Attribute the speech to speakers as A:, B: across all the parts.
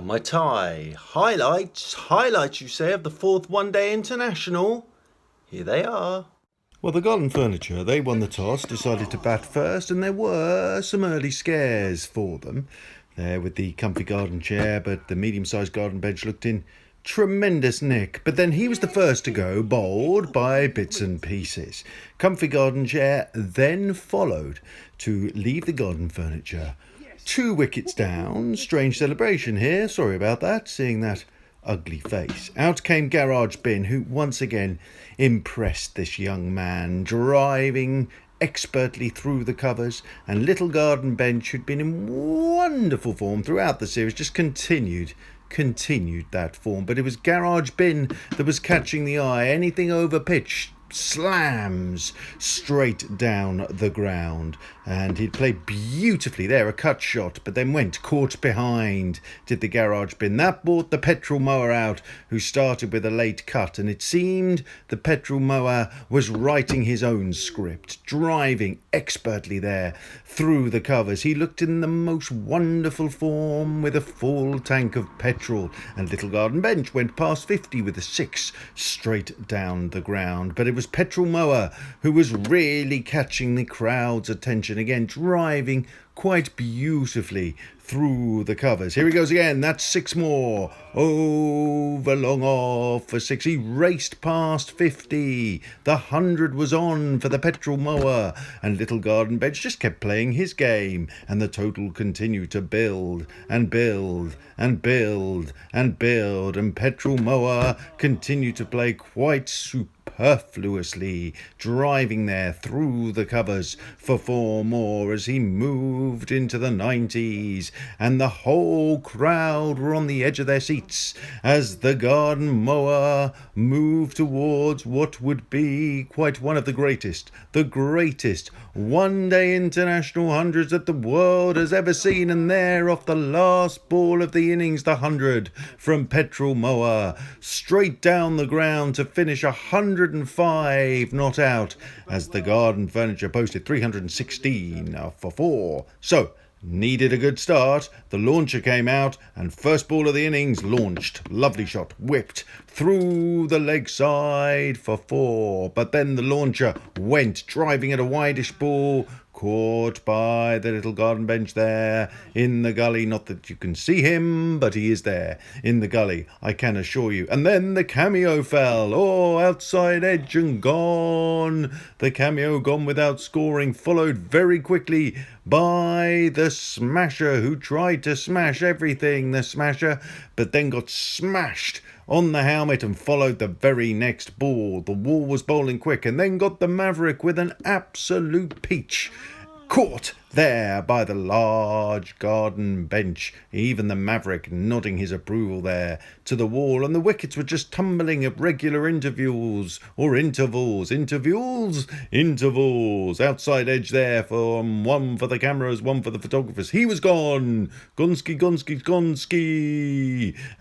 A: Found my tie. Highlights, you say, of the fourth one-day international. Here they are. Well, the Garden Furniture, they won the toss, decided to bat first, and there were some early scares for them. There with the comfy garden chair, but the medium-sized garden bench looked in tremendous nick. But then he was the first to go, bowled by bits and pieces. Comfy garden chair then followed to leave the Garden Furniture 2 wickets down. Strange celebration here. Sorry about that, seeing that ugly face. Out came Garage Bin, who once again impressed this young man, driving expertly through the covers, and Little Garden Bench, who'd been in wonderful form throughout the series, just continued that form. But it was Garage Bin that was catching the eye. Anything over pitch slams straight down the ground, and he'd played beautifully there, a cut shot, but then went caught behind, did the Garage Bin. That brought the petrol mower out, who started with a late cut, and it seemed the petrol mower was writing his own script, driving expertly there through the covers. He looked in the most wonderful form with a full tank of petrol, and Little Garden Bench went past 50 with a 6 straight down the ground. But it was Petrol Mower who was really catching the crowd's attention again, driving quite beautifully through the covers. Here he goes again. That's 6 more. Over long off for 6. He raced past 50. The 100 was on for the Petrol Mower, and Little Garden Bench just kept playing his game, and the total continued to build and build and build and build, and Petrol Mower continued to play quite superfluously, driving there through the covers for 4 more as he moved into the 90s, and the whole crowd were on the edge of their seats as the Garden Mower moved towards what would be quite one of the greatest one-day international hundreds that the world has ever seen. And there, off the last ball of the innings, the 100 from Petrol Mower, straight down the ground to finish 105 not out, as the Garden Furniture posted 316 for 4. So, needed a good start. The launcher came out, and first ball of the innings launched. Lovely shot, whipped through the leg side for 4. But then the launcher went, driving at a wideish ball, caught by the Little Garden Bench there in the gully. Not that you can see him, but he is there in the gully, I can assure you. And then the cameo fell. Oh, outside edge and gone. The cameo gone without scoring, followed very quickly by the Smasher, who tried to smash everything, the Smasher, but then got smashed on the helmet and followed the very next ball. The Wall was bowling quick, and then got the Maverick with an absolute peach, caught there by the large Garden Bench, even the Maverick nodding his approval there to the Wall, and the wickets were just tumbling at regular intervals. Outside edge there for one for the cameras, one for the photographers. He was gone. Gonski.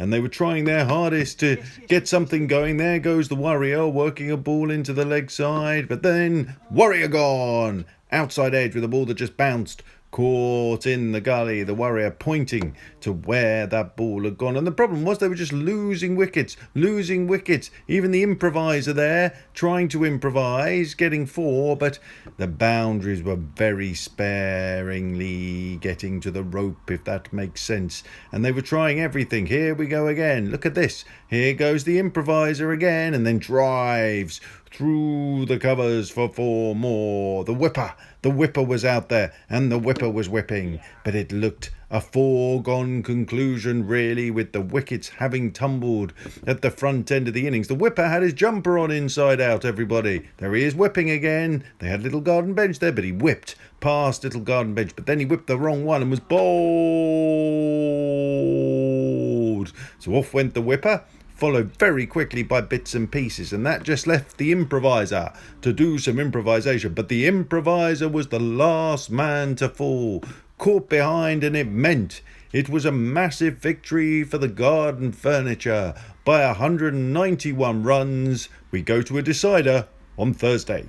A: And they were trying their hardest to get something going. There goes the Warrior, working a ball into the leg side, but then Warrior gone. Outside edge with a ball that just bounced, caught in the gully, the Warrior pointing to where that ball had gone. And the problem was they were just losing wickets. Even the improviser there, trying to improvise, getting 4, but the boundaries were very sparingly getting to the rope, if that makes sense. And they were trying everything. Here we go again. Look at this. Here goes the improviser again, and then drives through the covers for 4 more. The whipper was out there, and the whipper was whipping, but it looked a foregone conclusion really, with the wickets having tumbled at the front end of the innings. The whipper had his jumper on inside out, everybody. There he is whipping again. They had Little Garden Bench there, but he whipped past Little Garden Bench, but then he whipped the wrong one and was bowled. So off went the whipper, followed very quickly by bits and pieces, and that just left the improviser to do some improvisation. But the improviser was the last man to fall, caught behind, and it meant it was a massive victory for the Garden Furniture by 191 runs. We go to a decider on Thursday.